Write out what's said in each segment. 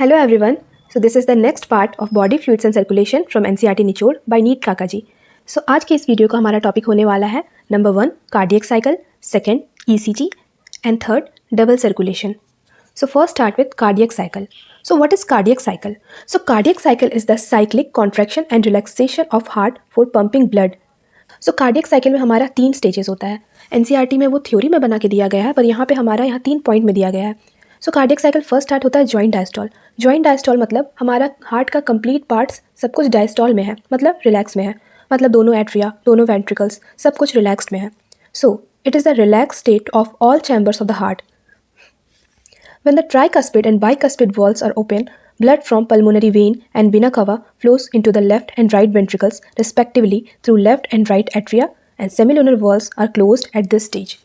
Hello everyone. So this is the next part of body fluids and circulation from NCERT निचोड़ by NEET काका जी. So आज के इस video का हमारा टॉपिक होने वाला है number 1 cardiac cycle, second ECG and third double circulation. So first start with cardiac cycle. So what is cardiac cycle? So cardiac cycle is the cyclic contraction and relaxation of heart for pumping blood. So cardiac cycle में हमारा 3 stages होता है. NCERT में वो theory में बना के दिया गया है, पर यहाँ पे हमारा यहाँ 3 पॉइंट में दिया गया है. So cardiac cycle first start होता है जॉइंट डायस्टॉल. जॉइंट डायस्टॉल मतलब हमारा हार्ट का कंप्लीट पार्ट्स सब कुछ डायस्टॉल में है, मतलब रिलैक्स में है, मतलब दोनों एट्रिया, दोनों वेंट्रिकल्स सब कुछ रिलैक्स्ड में है. सो it is the relax state of all chambers of the heart. When the tricuspid and bicuspid valves are open, blood from pulmonary vein and vena cava flows into the left and right ventricles respectively through left and right atria, and semilunar valves are closed at this stage.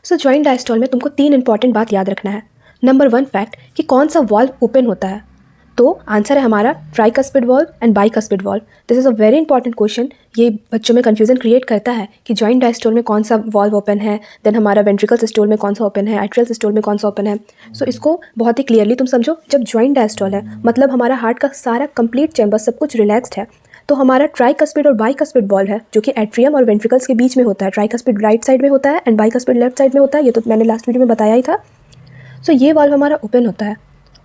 So joint diastole में तुमको 3 important बात याद रखना है. Number 1 fact कि कौन सा valve open होता है, तो आंसर है हमारा tricuspid valve and bicuspid valve. This is a very important question. ये बच्चों में कन्फ्यूजन क्रिएट करता है कि जॉइंट डायस्टोल में कौन सा वॉल्व ओपन है, देन हमारा वेंट्रिकल सिस्टोल में कौन सा ओपन है, एट्रियल सिस्टोल में कौन सा ओपन है. सो इसको बहुत ही क्लियरली तुम समझो. जब जॉइंट डायस्टोल है मतलब हमारा हार्ट का सारा कंप्लीट चैम्बर सब कुछ रिलैक्स्ड है, तो हमारा ट्राइकस्पिड और बाइकस्पिड वॉल्व है जो कि एट्रियम और वेंट्रिकल्स के बीच में होता है. ट्राइकस्पिड राइट साइड में होता है एंड बाइकस्पिड लेफ्ट साइड में होता है. ये तो मैंने लास्ट वीडियो में बताया ही था. सो ये वाल्व हमारा ओपन होता है.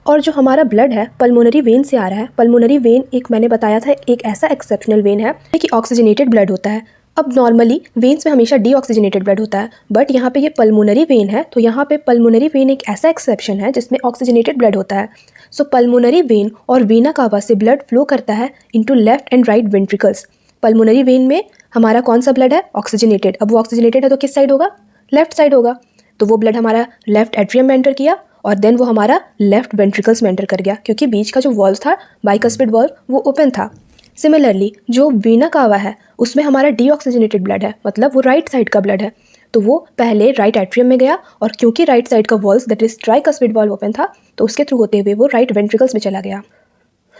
और जो हमारा ब्लड है पल्मोनरी वेन से आ रहा है. पल्मोनरी वेन एक मैंने बताया था एक ऐसा एक्सेप्शनल वेन है कि ऑक्सीजनेटेड ब्लड होता है. अब नॉर्मली वेन्स में हमेशा डीऑक्सीजनेटेड ब्लड होता है, बट यहाँ पे ये पल्मोनरी वेन है, तो यहाँ पे पल्मोनरी वेन एक ऐसा एक्सेप्शन है जिसमें ऑक्सीजनेटेड ब्लड होता है. सो पल्मोनरी वेन और वेना कावा से ब्लड फ्लो करता है into left and right ventricles. Pulmonary vein में हमारा कौन सा ब्लड है, ऑक्सीजनेटेड. अब वो ऑक्सीजनेटेड है तो किस साइड होगा, लेफ्ट साइड होगा. तो वो ब्लड हमारा लेफ्ट एट्रियम में एंटर किया और देन वो हमारा लेफ्ट वेंट्रिकल्स में एंटर कर गया, क्योंकि बीच का जो वॉल्व था बाइकस्पिड वॉल्व वो ओपन था. सिमिलरली जो वीना कावा है उसमें हमारा डीऑक्सीजनेटेड ब्लड है, मतलब वो राइट साइड का ब्लड है, तो वो पहले राइट एट्रियम में गया और क्योंकि राइट साइड का valve that is tricuspid valve open था, तो उसके थ्रू होते हुए वो राइट वेंट्रिकल्स में चला गया.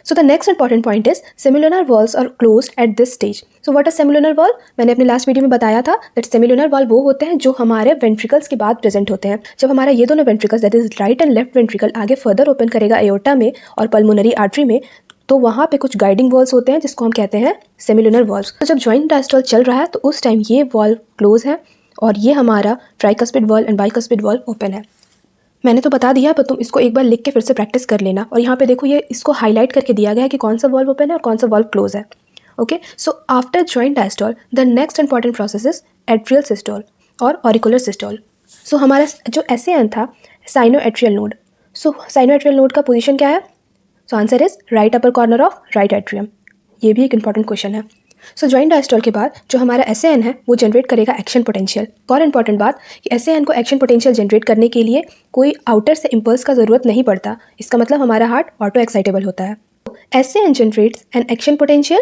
So the next important point is semilunar valves are closed at this stage. So what is semilunar valve? मैंने अपने लास्ट वीडियो में बताया था that semilunar valve वो होते हैं जो हमारे वेंट्रिकल्स के बाद प्रेजेंट होते हैं. जब हमारा ये दोनों ventricles that is right and left ventricle आगे फर्दर ओपन करेगा एओर्टा में और पल्मोनरी आर्टरी में, तो वहाँ पे कुछ गाइडिंग वॉल्व्स होते हैं जिसको हम कहते हैं सेमिलुनर वॉल्व्स. तो जब जॉइंट डायस्टोल चल रहा है तो उस टाइम ये वॉल्व क्लोज है और ये हमारा tricuspid valve and bicuspid valve open है. मैंने तो बता दिया, पर तुम इसको एक बार लिख के फिर से प्रैक्टिस कर लेना. और यहाँ पे देखो ये इसको हाईलाइट करके दिया गया है कि कौन सा वॉल्व ओपन है और कौन सा वॉल्व क्लोज है. Okay, so after joint diastole the next important process is atrial systole और ऑरिकुलर सिस्टोल. सो हमारा जो SAN था साइनो एट्रियल नोड. सो साइनो एट्रियल नोड का पोजीशन क्या है, so answer is right upper corner of right atrium. ये भी एक इंपॉर्टेंट क्वेश्चन है. सो जॉइंट डायस्टोल के बाद जो हमारा SAN है वो जनरेट करेगा एक्शन पोटेंशियल. और इंपॉर्टेंट बात कि SAN को एक्शन पोटेंशियल जनरेट करने के लिए कोई आउटर से इम्पल्स का ज़रूरत नहीं पड़ता. इसका मतलब हमारा हार्ट ऑटो एक्साइटेबल होता है. SAN generates an action potential.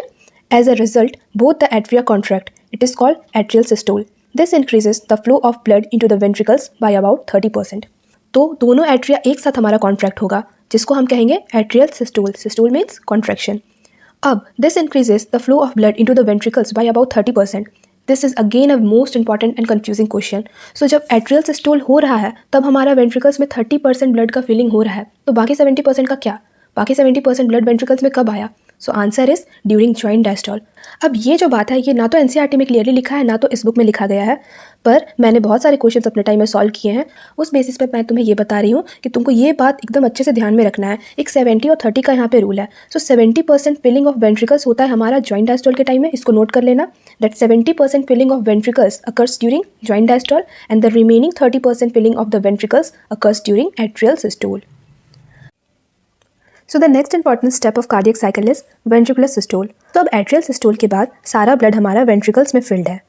As a result both the atria contract. It is called atrial systole. This increases the flow of blood into the ventricles by about 30%. तो दोनों atria एक साथ हमारा contract होगा जिसको हम कहेंगे atrial systole. Systole means contraction. अब this increases the flow of blood into the ventricles by about 30%. This is again a most important and confusing question. So जब atrial systole हो रहा है तब हमारा ventricles में 30% ब्लड का फिलिंग हो रहा है, तो बाकी 70% का क्या, बाकी 70% ब्लड वेंट्रिकल्स में कब आया. So answer is during joint diastole. अब ये जो बात है ये ना तो NCERT में क्लियरली लिखा है ना तो इस बुक में लिखा गया है, पर मैंने बहुत सारे क्वेश्चंस अपने टाइम में सॉल्व किए हैं. उस बेसिस पे मैं तुम्हें ये बता रही हूँ कि तुमको ये बात एकदम अच्छे से ध्यान में रखना है. एक 70 और 30 का यहाँ पे रूल है. सो 70% फिलिंग ऑफ वेंट्रिकल्स होता है हमारा जॉइंट डायस्टोल के टाइम में. इसको नोट कर लेना that 70% filling of ventricles occurs during joint diastole and the remaining 30% filling of the ventricles occurs during atrial systole. So the next important step of cardiac cycle is ventricular systole. तो अब atrial systole के बाद सारा blood हमारा ventricles में field है.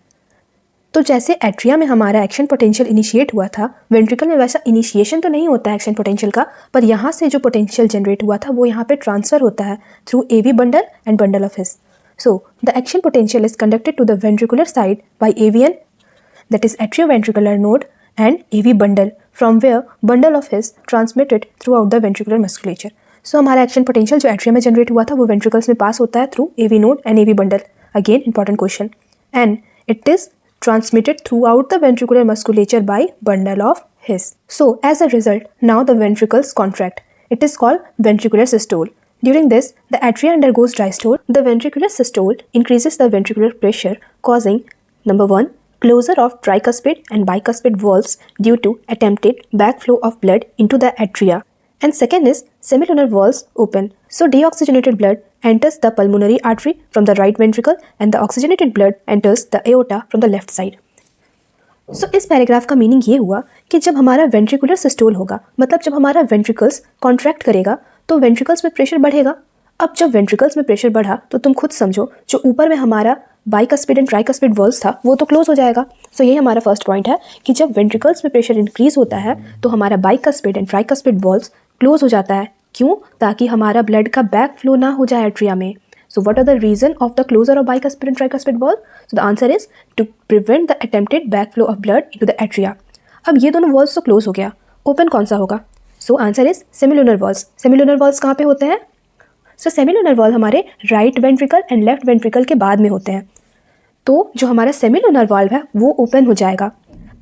तो जैसे एट्रिया में हमारा एक्शन पोटेंशियल इनिशिएट हुआ था, वेंट्रिकल में वैसा इनिशिएशन तो नहीं होता है एक्शन पोटेंशियल का, पर यहाँ से जो पोटेंशियल जनरेट हुआ था वो यहाँ पे ट्रांसफर होता है through AV bundle and bundle of His. So the action potential is conducted to the ventricular side by AVN that is atrioventricular node and AV bundle, from where bundle of his transmitted throughout the ventricular musculature. सो हमारा action potential जो atrium में generate हुआ था वो ventricles में पास होता है through AV node and AV bundle. Again important question. And it is transmitted throughout the ventricular musculature by bundle of His. So as a result, now the ventricles contract. It is called ventricular systole. During this, the atria undergoes diastole. The ventricular systole increases the ventricular pressure, causing number 1, closure of tricuspid and bicuspid valves due to attempted backflow of blood into the atria. And second is semilunar valves open. So deoxygenated blood enters the pulmonary artery from the right ventricle and the oxygenated blood enters the aorta from the left side. सो इस paragraph का meaning ये हुआ कि जब हमारा ventricular systole होगा, मतलब जब हमारा वेंट्रिकल्स कॉन्ट्रैक्ट करेगा तो वेंट्रिकल्स में प्रेशर बढ़ेगा. अब जब वेंट्रिकल्स में प्रेशर बढ़ा तो तुम खुद समझो, जो ऊपर में हमारा बाइकस्पिड एंड ट्राइकस्पिड वॉल्व्स था वो तो क्लोज हो जाएगा. सो ये हमारा फर्स्ट पॉइंट है कि जब वेंट्रिकल्स में प्रेशर इंक्रीज होता है तो हमारा bicuspid and tricuspid valves close हो जाता है. क्यों? ताकि हमारा ब्लड का बैक फ्लो ना हो जाए एट्रिया में. So what are the reason of the closure of bicuspid and tricuspid valve? So the answer is to prevent the attempted backflow of blood into the atria. अब ये दोनों valves तो close हो गया, open कौन सा होगा? So answer is semilunar valves. Semilunar valves कहाँ पे होते हैं? So semilunar valve हमारे right ventricle and left ventricle के बाद में होते हैं. तो जो हमारा semilunar valve है वो open हो जाएगा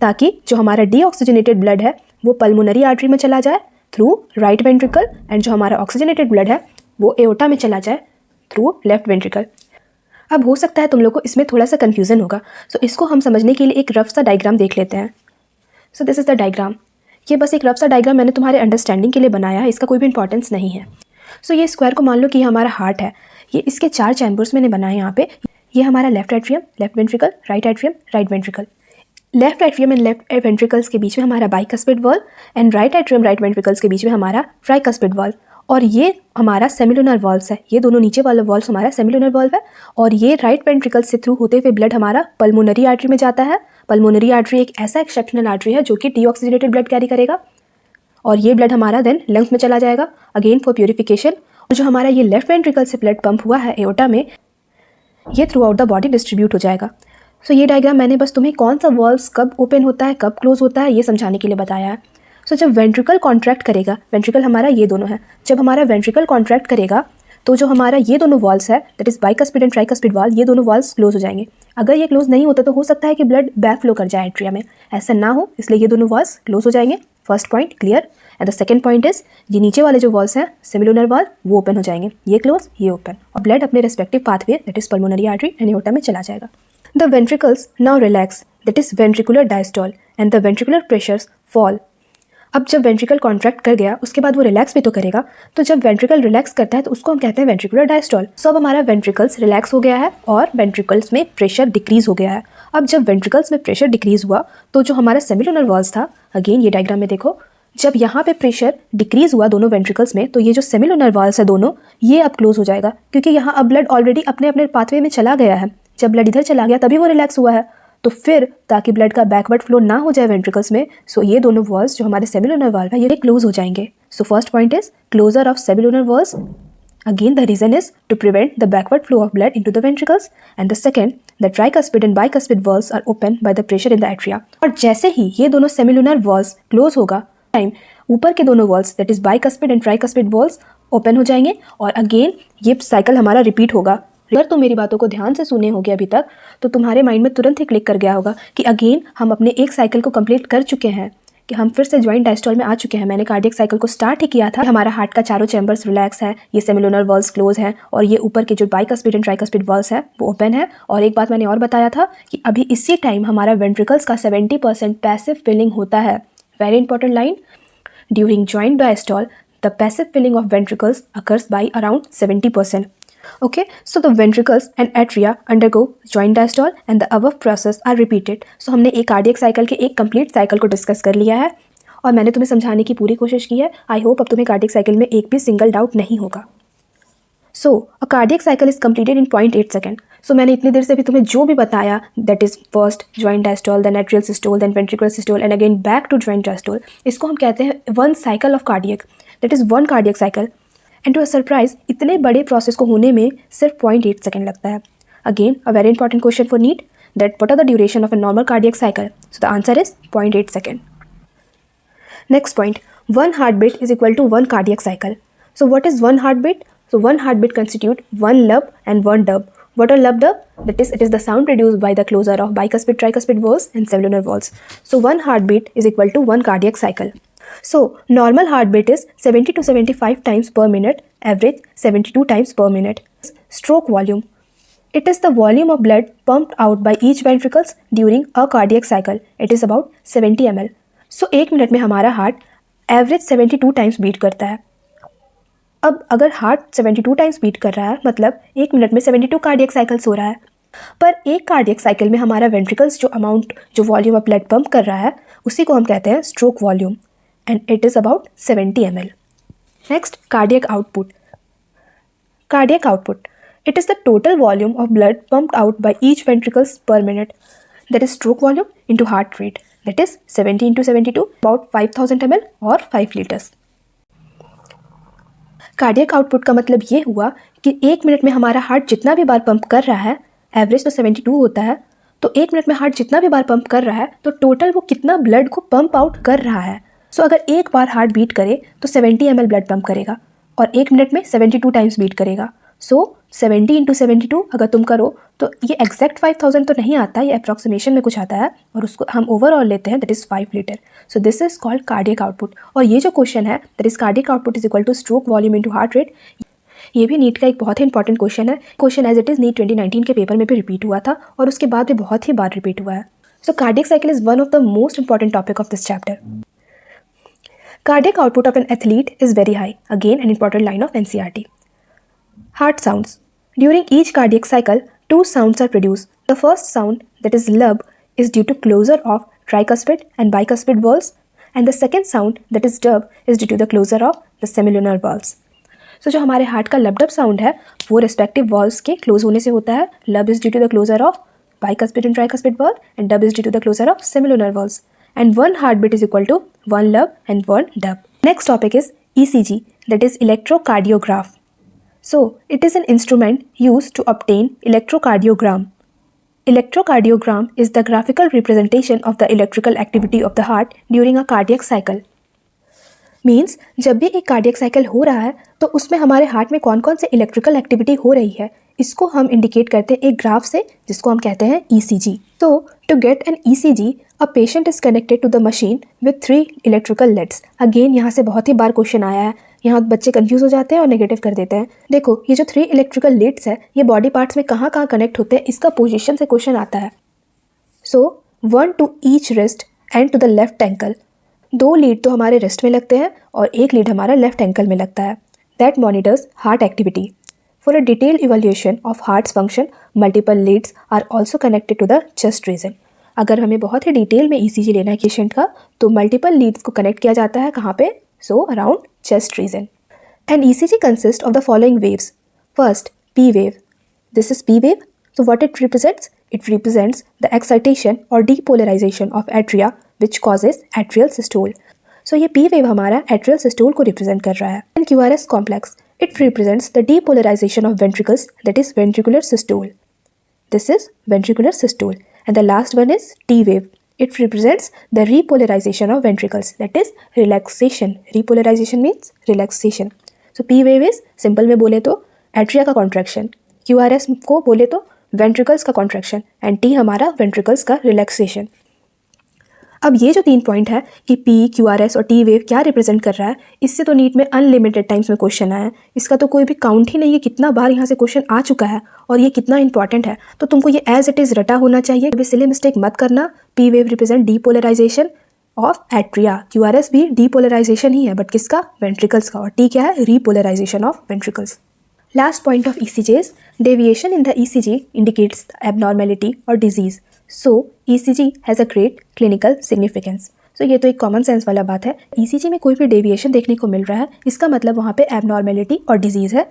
ताकि जो हमारा deoxygenated blood है वो pulmonary artery में चला जाए through right ventricle and जो हमारा oxygenated blood है वो aorta में चला जाए थ्रू लेफ्ट वेंट्रिकल. अब हो सकता है तुम लोग को इसमें थोड़ा सा कन्फ्यूज़न होगा, सो इसको हम समझने के लिए एक रफ सा डायग्राम देख लेते हैं. So this is the diagram. ये बस एक रफ सा डायग्राम मैंने तुम्हारे अंडरस्टैंडिंग के लिए बनाया है, इसका कोई भी इंपॉर्टेंस नहीं है. सो ये स्क्वायर को मान लो कि ये हमारा हार्ट है, ये इसके 4 चैम्बर्स मैंने बनाए यहाँ पे. ये हमारा left atrium, left ventricle, right atrium, right ventricle. Left atrium and left ventricles के बीच में हमारा bicuspid valve and right atrium right ventricles के बीच में हमारा ट्राइकस्पिड वॉल्व. और ये हमारा सेमिलुनर वॉल्व्स है. ये दोनों नीचे वाला वॉल्व हमारा सेमिलुनर वॉल्व है. और ये राइट वेंट्रिकल से थ्रू होते हुए ब्लड हमारा पल्मोनरी आर्टरी में जाता है. पल्मोनरी आर्टरी एक ऐसा एक्सेप्शनल आर्टरी है जो कि डीऑक्सीजनेटेड ब्लड कैरी करेगा और ये ब्लड हमारा देन लंग्स में चला जाएगा अगेन फॉर प्यूरिफिकेशन. और जो हमारा ये लेफ्ट वेंट्रिकल से ब्लड पंप हुआ है एओर्टा में, ये through out the body distribute हो जाएगा. सो ये डायग्राम मैंने बस तुम्हें कौन सा वॉल्व्स कब ओपन होता है कब क्लोज होता है ये समझाने के लिए बताया है. सो जब वेंट्रिकल कॉन्ट्रैक्ट करेगा, वेंट्रिकल हमारा ये दोनों है, जब हमारा वेंट्रिकल कॉन्ट्रैक्ट करेगा तो जो हमारा ये दोनों वॉल्व्स है that is bicuspid and tricuspid valve, ये दोनों वॉल्व्स क्लोज हो जाएंगे. अगर ये क्लोज नहीं होता तो हो सकता है कि ब्लड बैक फ्लो कर जाए एट्रिया में. ऐसा ना हो इसलिए ये दोनों वॉल्व्स क्लोज हो जाएंगे. First point clear. And the second point is ये नीचे वाले जो वॉल्व्स हैं सेमिलुनर वॉल्व वो ओपन हो जाएंगे. ये क्लोज ये ओपन और ब्लड अपने respective pathway that is pulmonary artery and aorta में चला जाएगा. The ventricles now relax that is ventricular diastole and the ventricular pressures fall. अब जब वेंट्रिकल कॉन्ट्रैक्ट कर गया उसके बाद वो रिलैक्स भी तो करेगा, तो जब वेंट्रिकल रिलैक्स करता है तो उसको हम कहते हैं वेंट्रिकुलर डायस्टोल. सो अब हमारा वेंट्रिकल्स रिलैक्स हो गया है और वेंट्रिकल्स में प्रेशर डिक्रीज हो गया है. अब जब वेंट्रिकल्स में प्रेशर डिक्रीज हुआ तो जो हमारा सेमिलुनर वॉल्व्स था, अगेन ये डायग्राम में देखो, जब यहाँ पे प्रेशर डिक्रीज हुआ दोनों वेंट्रिकल्स में तो ये जो सेमिलुनर वॉल्व्स है दोनों ये अब क्लोज हो जाएगा क्योंकि यहाँ अब ब्लड ऑलरेडी अपने अपने पाथवे में चला गया है. जब ब्लड इधर चला गया तभी वो रिलैक्स हुआ है. तो फिर ताकि ब्लड का बैकवर्ड फ्लो ना हो जाए वेंट्रिकल्स में, सो ये दोनों वॉल्व्स जो हमारे सेमिलुनर वॉल्व है ये क्लोज हो जाएंगे. So first point is closure of semilunar valves. Again the reason is to prevent the backward flow of blood into the ventricles. And the second, the tricuspid and bicuspid valves are open by the pressure in the atria. और जैसे ही ये दोनों semilunar valves close होगा time ऊपर के दोनों valves that is bicuspid and tricuspid valves open हो जाएंगे और अगेन ये साइकिल हमारा रिपीट होगा. अगर तुम मेरी बातों को ध्यान से सुने होगे अभी तक तो तुम्हारे माइंड में तुरंत ही क्लिक कर गया होगा कि अगेन हम अपने एक साइकिल को कंप्लीट कर चुके हैं, कि हम फिर से ज्वाइंट डायस्टोल में आ चुके हैं. मैंने कार्डियक साइकिल को स्टार्ट ही किया था. हमारा हार्ट का चारों चैम्बर्स रिलैक्स है, ये सेमिलुनर वॉल्व्स क्लोज है और ये ऊपर के जो बाइकस्पिड एंड ट्राइकस्पिड वॉल्व्स है वो ओपन है. और एक बात मैंने और बताया था कि अभी इसी टाइम हमारा वेंट्रिकल्स का 70% पैसिव फिलिंग होता है. Very important line. During joint diastole the passive filling of ventricles occurs by around 70%. Okay, so the ventricles and atria undergo joint diastole and the above process are repeated. So हमने एक cardiac cycle के एक complete cycle को discuss कर लिया है और मैंने तुम्हें समझाने की पूरी कोशिश की है. आई होप अब तुम्हें कार्डियक साइकिल में एक भी सिंगल डाउट नहीं होगा. So a cardiac cycle is completed in 0.8 second. सो मैंने इतनी देर से भी तुम्हें जो भी बताया that is first joint diastole, then atrial systole, then ventricular systole and again back to joint diastole, इसको हम कहते हैं one cycle of cardiac, that is one cardiac cycle. And to a surprise इतने बड़े प्रोसेस को होने में सिर्फ 0.8 सेकेंड लगता है. Again a very important question for NEET, that what are the duration of a normal cardiac cycle. So the answer is 0.8 second. Next point, one heart beat is equal to one cardiac cycle. So what is one heart beat? So one heartbeat constitute one lub and one dub. What are lub dub? That is, it is the sound produced by the closure of bicuspid tricuspid valves and semilunar valves. So one heartbeat is equal to one cardiac cycle. So normal heartbeat is 70 to 75 times per minute, average 72 times per minute. Stroke volume. It is the volume of blood pumped out by each ventricles during a cardiac cycle. It is about 70 ml. So 1 minute में हमारा heart average 72 times beat करता है. अब अगर heart 72 times beat कर रहा है मतलब 1 मिनट में 72 कार्डियक साइकिल्स हो रहा है. पर एक कार्डियक साइकिल में हमारा वेंट्रिकल्स जो वॉल्यूम ऑफ ब्लड पंप कर रहा है उसी को हम कहते हैं stroke volume, and it is about 70 ml. Next, cardiac output. Cardiac output, it is the total volume of blood pumped out by each ventricles per minute, that is stroke volume into heart rate, that is 70 into 72, about 5000 ml or 5 liters. Cardiac output का मतलब ये हुआ कि 1 minute में हमारा heart जितना भी बार pump कर रहा है, एवरेज तो 72 होता है, तो 1 मिनट में हार्ट जितना भी बार पंप कर रहा है तो टोटल वो कितना ब्लड को पंप आउट कर रहा है. सो अगर एक बार हार्ट बीट करे तो 70 ml ब्लड पंप करेगा और 1 मिनट में 72 टाइम्स बीट करेगा. सो 70 इंटू 72 अगर तुम करो तो ये एग्जैक्ट 5000 तो नहीं आता, ये अप्रॉक्सीमेशन में कुछ आता है और उसको हम ओवरऑल लेते हैं, that is 5 litre. So this is called cardiac output. और ये जो क्वेश्चन है that is cardiac output is equal to stroke volume into heart rate, ये भी नीट का एक बहुत ही इंपॉर्टेंट क्वेश्चन है. Question as it is NEET 2019 के पेपर में भी रिपीट हुआ था और उसके बाद भी बहुत ही बार रिपीट हुआ है. So cardiac cycle is one of the most important topic of this chapter. Cardiac output of an athlete is very high. Again, an important line of NCERT. Heart sounds. During each cardiac cycle, 2 sounds are produced. The first sound, that is lub, is due to closure of tricuspid and bicuspid valves, and the second sound, that is dub, is due to the closure of the semilunar valves. So जो हमारे heart का लब dub sound है वो respective valves के close होने से होता है. Lub is due to the closure of bicuspid and tricuspid valve, and dub is due to the closure of semilunar valves. And one heartbeat is equal to 1 lub and 1 dub. Next topic is ECG, that is electrocardiograph. So it is an instrument used to obtain electrocardiogram. Electrocardiogram is the graphical representation of the electrical activity of the heart during a cardiac cycle. Means जब भी एक cardiac cycle हो रहा है तो उसमें हमारे heart में कौन कौन से इलेक्ट्रिकल एक्टिविटी हो रही है इसको हम इंडिकेट करते हैं एक ग्राफ से जिसको हम कहते हैं ECG. तो to get an ECG a patient is connected to the machine with 3 electrical leads. Again यहाँ से बहुत ही बार क्वेश्चन आया है, यहाँ बच्चे कंफ्यूज हो जाते हैं और नेगेटिव कर देते हैं. देखो ये जो 3 इलेक्ट्रिकल लेड्स है ये बॉडी पार्ट्स में कहाँ कहाँ कनेक्ट होते हैं इसका पोजिशन से क्वेश्चन आता है. So 1 to each wrist and to the left ankle. 2 lead तो हमारे रिस्ट में लगते हैं और 1 लीड हमारा लेफ्ट एंकल में लगता है. That monitors heart activity. For a detailed evaluation of heart's function multiple leads are also connected to the chest region. अगर हमें बहुत ही डिटेल में ECG लेना है पेशेंट का तो मल्टीपल लीड्स को कनेक्ट किया जाता है कहाँ पे? So around chest region. And ECG consist of the following waves. First P wave. This is P wave. So what it represents? It represents the excitation or depolarization of atria which causes atrial systole. So ये P wave हमारा atrial systole को represent कर रहा है. And QRS complex. It represents the depolarization of ventricles, that is ventricular systole. This is ventricular systole. And the last one is T wave. It represents the repolarization of ventricles, that is relaxation. Repolarization means relaxation. So P wave is simple में बोले तो atria का contraction. QRS को बोले तो ventricles का contraction. And T हमारा ventricles का relaxation. अब ये जो 3 पॉइंट है कि P, QRS और T वेव क्या रिप्रेजेंट कर रहा है इससे तो नीट में अनलिमिटेड टाइम्स में क्वेश्चन आया है. इसका तो कोई भी काउंट ही नहीं है कितना बार यहाँ से क्वेश्चन आ चुका है और ये कितना इंपॉर्टेंट है. तो तुमको ये एज इट इज़ रटा होना चाहिए. कभी सिली मिस्टेक मत करना. P wave represent depolarisation of atria. QRS भी डीपोलराइजेशन ही है बट किसका? वेंट्रिकल्स का. और T क्या है? Repolarisation of ventricles. Last point of ECG is deviation in the ECG indicates the abnormality or disease. So ECG has a great clinical significance. So ये तो एक कॉमन सेंस वाला बात है. ECG में कोई भी डेविएशन देखने को मिल रहा है इसका मतलब वहाँ पे abnormality और disease है.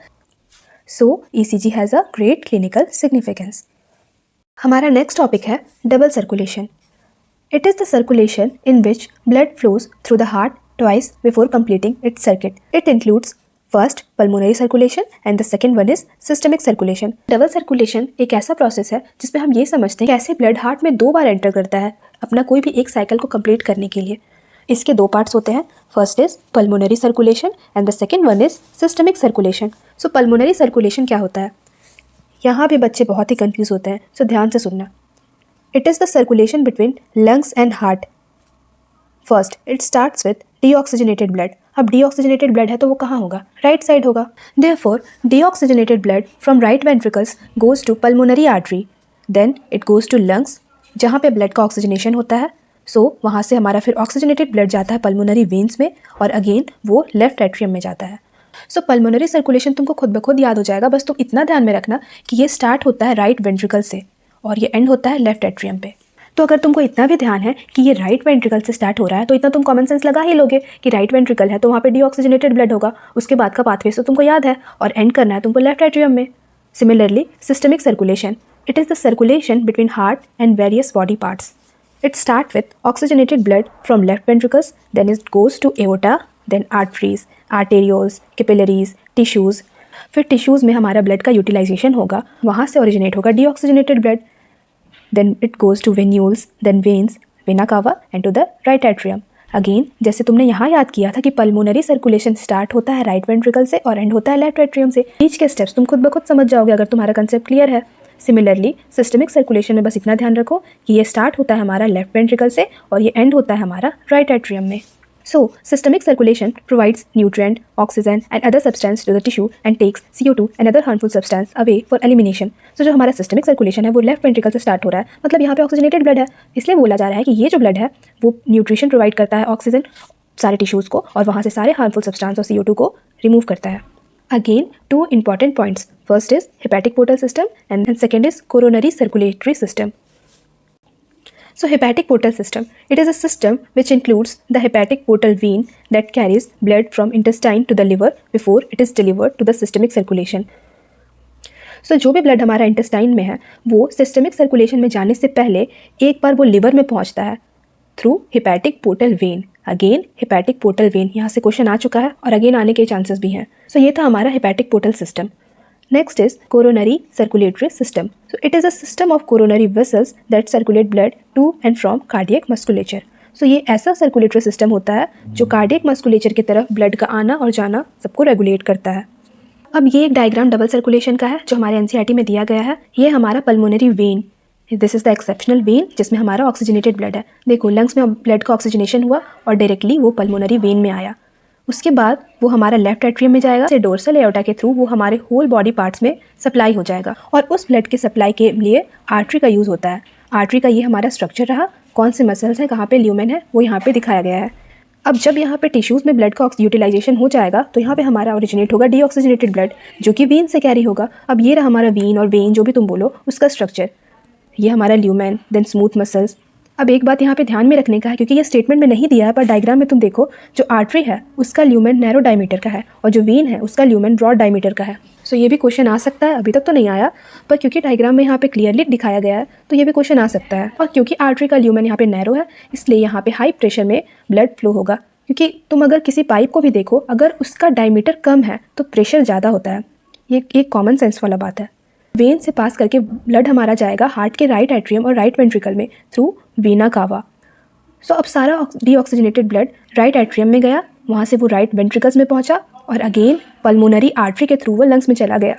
So ECG has a great clinical significance. हमारा नेक्स्ट टॉपिक है double circulation. It is the circulation in which blood flows through the heart twice before completing its circuit. It includes first pulmonary circulation and the second one is systemic circulation. Double circulation एक ऐसा process है जिसमें हम ये समझते हैं कैसे blood heart में 2 बार एंटर करता है अपना कोई भी एक साइकिल को कंप्लीट करने के लिए. इसके 2 पार्ट्स होते हैं. First is pulmonary circulation and the second one is systemic circulation. So pulmonary circulation क्या होता है? यहाँ भी बच्चे बहुत ही कन्फ्यूज होते हैं. सो ध्यान से सुनना. It is the circulation between lungs and heart first it starts with deoxygenated blood. अब डीऑक्सीजनेटेड ब्लड है तो वो कहाँ होगा? राइट साइड होगा। Therefore deoxygenated blood from right ventricles goes to pulmonary artery, then it goes to lungs जहाँ पे blood का ऑक्सीजनेशन होता है। सो वहाँ से हमारा फिर ऑक्सीजनेटेड ब्लड जाता है पल्मोनरी वेन्स में और अगेन वो लेफ्ट एट्रियम में जाता है। सो पल्मोनरी सर्कुलेशन तुमको खुद ब खुद याद हो जाएगा, बस तुम इतना ध्यान में रखना कि ये स्टार्ट होता है राइट वेंट्रिकल से और ये एंड होता है लेफ्ट एट्रियम पे। तो अगर तुमको इतना भी ध्यान है कि ये राइट वेंट्रिकल से स्टार्ट हो रहा है तो इतना तुम कॉमन सेंस लगा ही लोगे कि राइट वेंट्रिकल है तो वहाँ पे डीऑक्सीजनेटेड ब्लड होगा, उसके बाद का पाथवे तो तुमको याद है और एंड करना है तुमको लेफ्ट एट्रियम में। Similarly systemic circulation, it is the circulation between heart and various body parts. It starts with oxygenated blood from left ventricles, then it goes to aorta, then arteries, arterioles, capillaries, tissues. फिर tissues में हमारा blood का utilisation होगा, वहाँ से originate होगा deoxygenated blood, then it goes to venules, then veins, vena cava and to the right atrium. Again जैसे तुमने यहाँ याद किया था कि पल्मोनरी सर्कुलेशन स्टार्ट होता है राइट वेंट्रिकल से और एंड होता है लेफ्ट एट्रियम से, बीच के स्टेप्स तुम खुद ब खुद समझ जाओगे अगर तुम्हारा कंसेप्ट क्लियर है। सिमिलरली सिस्टमिक सर्कुलेशन में बस इतना ध्यान रखो कि ये स्टार्ट होता है हमारा लेफ्ट वेंट्रिकल से और ये एंड होता है हमारा राइट एट्रियम में। So systemic circulation provides nutrient, oxygen and other substance to the tissue and takes CO2 and other harmful substance away for elimination. So जो हमारा सिस्टमिक सर्कुलेशन है वो लेफ्ट वेंट्रिकल से स्टार्ट हो रहा है, मतलब यहाँ पे ऑक्सीजनेटेड ब्लड है, इसलिए बोला जा रहा है कि ये जो ब्लड है वो न्यूट्रिशन प्रोवाइड करता है, ऑक्सीजन सारे टिश्यूज़ को, और वहाँ से सारे हार्मफुल सब्सटेंस और CO2 को रिमूव करता है। Again, two important points. First is hepatic portal system and then second is coronary circulatory system. So hepatic portal system, it is a system which includes the hepatic portal vein that carries blood from intestine to the liver before it is delivered to the systemic circulation. So जो भी blood हमारा intestine में है वो systemic circulation में जाने से पहले एक बार वो लिवर में पहुंचता है through hepatic portal vein. Again hepatic portal vein, यहाँ से क्वेश्चन आ चुका है और अगेन आने के चांसेस भी हैं। सो ये था हमारा hepatic portal system. Next is coronary circulatory system. So it is a system of coronary vessels that circulate blood to and from cardiac musculature. So ये ऐसा सर्कुलेटरी सिस्टम होता है जो कार्डियक मस्कुलेचर की तरफ ब्लड का आना और जाना सबको रेगुलेट करता है। अब ये एक डायग्राम डबल सर्कुलेशन का है जो हमारे NCERT में दिया गया है। ये हमारा pulmonary vein, this is the exceptional when जिसमें हमारा ऑक्सीजनेटेड ब्लड है। देखो लंग्स में ब्लड का ऑक्सीजनेशन हुआ और डायरेक्टली वो पल्मोनरी वेन में आया, उसके बाद वो हमारा लेफ्ट एट्रियम में जाएगा, से डोर्सल एओर्टा के थ्रू वो हमारे होल बॉडी पार्ट्स में सप्लाई हो जाएगा और उस ब्लड के सप्लाई के लिए आर्टरी का यूज़ होता है। आर्टरी का ये हमारा स्ट्रक्चर रहा, कौन से मसल्स हैं, कहाँ पे ल्यूमेन है, वो यहाँ पे दिखाया गया है। अब जब यहाँ पे टिश्यूज़ में ब्लड का यूटिलाइजेशन हो जाएगा तो यहाँ पे हमारा ओरिजिनेट होगा डीऑक्सीजनेटेड ब्लड जो कि वेन से कैरी होगा। अब ये रहा हमारा वेन और वेन जो भी तुम बोलो उसका स्ट्रक्चर, ये हमारा ल्यूमेन, देन स्मूथ मसल्स। अब एक बात यहाँ पे ध्यान में रखने का है क्योंकि ये स्टेटमेंट में नहीं दिया है पर डायग्राम में तुम देखो जो आर्टरी है उसका ल्यूमेन नैरो डायमीटर का है और जो वेन है उसका ल्यूमेन ब्रॉड डायमीटर का है। सो ये भी क्वेश्चन आ सकता है, अभी तक तो नहीं आया पर क्योंकि डायग्राम में यहाँ पे क्लियरली दिखाया गया है तो ये भी क्वेश्चन आ सकता है। और क्योंकि आर्टरी का ल्यूमेन यहाँ पे नैरो है इसलिए यहाँ पे हाई प्रेशर में ब्लड फ्लो होगा, क्योंकि तुम अगर किसी पाइप को भी देखो अगर उसका डायमीटर कम है तो प्रेशर ज़्यादा होता है, ये एक कॉमन सेंस वाला बात है। वेन से पास करके ब्लड हमारा जाएगा हार्ट के राइट एट्रियम और राइट वेंट्रिकल में थ्रू वेना कावा। सो अब सारा डीऑक्सीजनेटेड ब्लड राइट एट्रियम में गया, वहाँ से वो राइट वेंट्रिकल्स में पहुँचा और अगेन पल्मोनरी आर्टरी के थ्रू वो लंग्स में चला गया।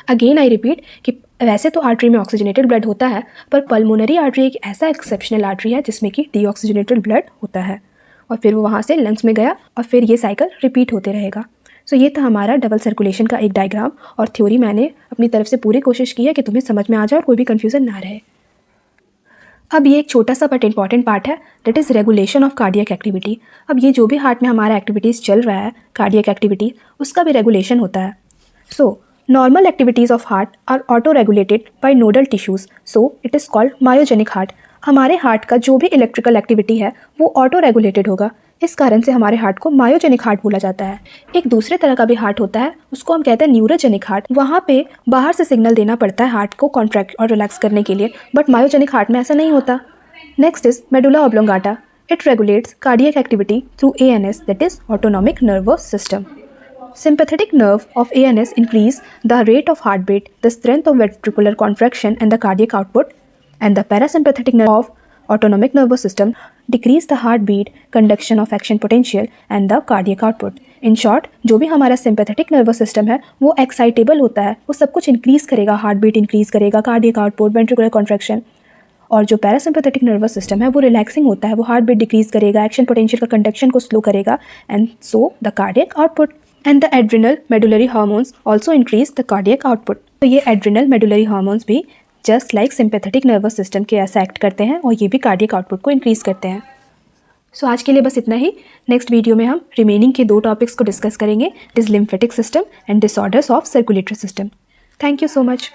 अगेन आई रिपीट कि वैसे तो आर्टरी में ऑक्सीजनेटेड ब्लड होता है पर पल्मोनरी आर्टरी एक ऐसा एक्सेप्शनल आर्टरी है जिसमें कि डीऑक्सीजनेटेड ब्लड होता है और फिर वो वहाँ से लंग्स में गया और फिर ये साइकिल रिपीट होते रहेगा। सो ये था हमारा डबल सर्कुलेशन का एक डायग्राम और थ्योरी मैंने अपनी तरफ से पूरी कोशिश की है कि तुम्हें समझ में आ जाए और कोई भी कन्फ्यूज़न ना रहे। अब ये एक छोटा सा बट इंपॉर्टेंट पार्ट है, that is regulation of cardiac activity. अब ये जो भी हार्ट में हमारा एक्टिविटीज़ चल रहा है कार्डियक एक्टिविटी उसका भी रेगुलेशन होता है। So normal activities of heart are auto regulated by nodal tissues, so it is called myogenic heart. हमारे हार्ट का जो भी इलेक्ट्रिकल एक्टिविटी है वो ऑटो रेगुलेटेड होगा, इस कारण से हमारे हार्ट को मायोजेनिक हार्ट बोला जाता है। एक दूसरे तरह का भी हार्ट होता है उसको हम कहते हैं न्यूरोजेनिक हार्ट, वहाँ पे बाहर से सिग्नल देना पड़ता है हार्ट को कॉन्ट्रैक्ट और रिलैक्स करने के लिए, बट मायोजेनिक हार्ट में ऐसा नहीं होता। Next is medulla oblongata, it regulates cardiac activity through ANS, that is autonomic nervous system. Sympathetic nerve of ANS increase the rate of heartbeat, the strength of ventricular contraction and the cardiac output, and the parasympathetic nerve of autonomic nervous system decrease the heartbeat, conduction of action potential and the cardiac output. In short, जो भी हमारा sympathetic nervous system है वो excitable होता है, वो सब कुछ increase करेगा, heartbeat increase करेगा, cardiac output, ventricular contraction और जो पैरासिम्पैथेटिक नर्वस सिस्टम है वो रिलैक्सिंग होता है, वो हार्ट बीट डिक्रीज करेगा, एक्शन पोटेंशियल का कंडक्शन को स्लो करेगा, and so the cardiac output. And the adrenal medullary hormones also increase the cardiac output. तो ये एड्रिनल मेडुलरी हार्मोन्स भी just like sympathetic nervous system के ऐसा एक्ट करते हैं और ये भी कार्डियक आउटपुट को इंक्रीज करते हैं। सो आज के लिए बस इतना ही। नेक्स्ट वीडियो में हम रिमेनिंग के 2 टॉपिक्स को डिस्कस करेंगे, it is lymphatic system and disorders of circulatory system. Thank you so much.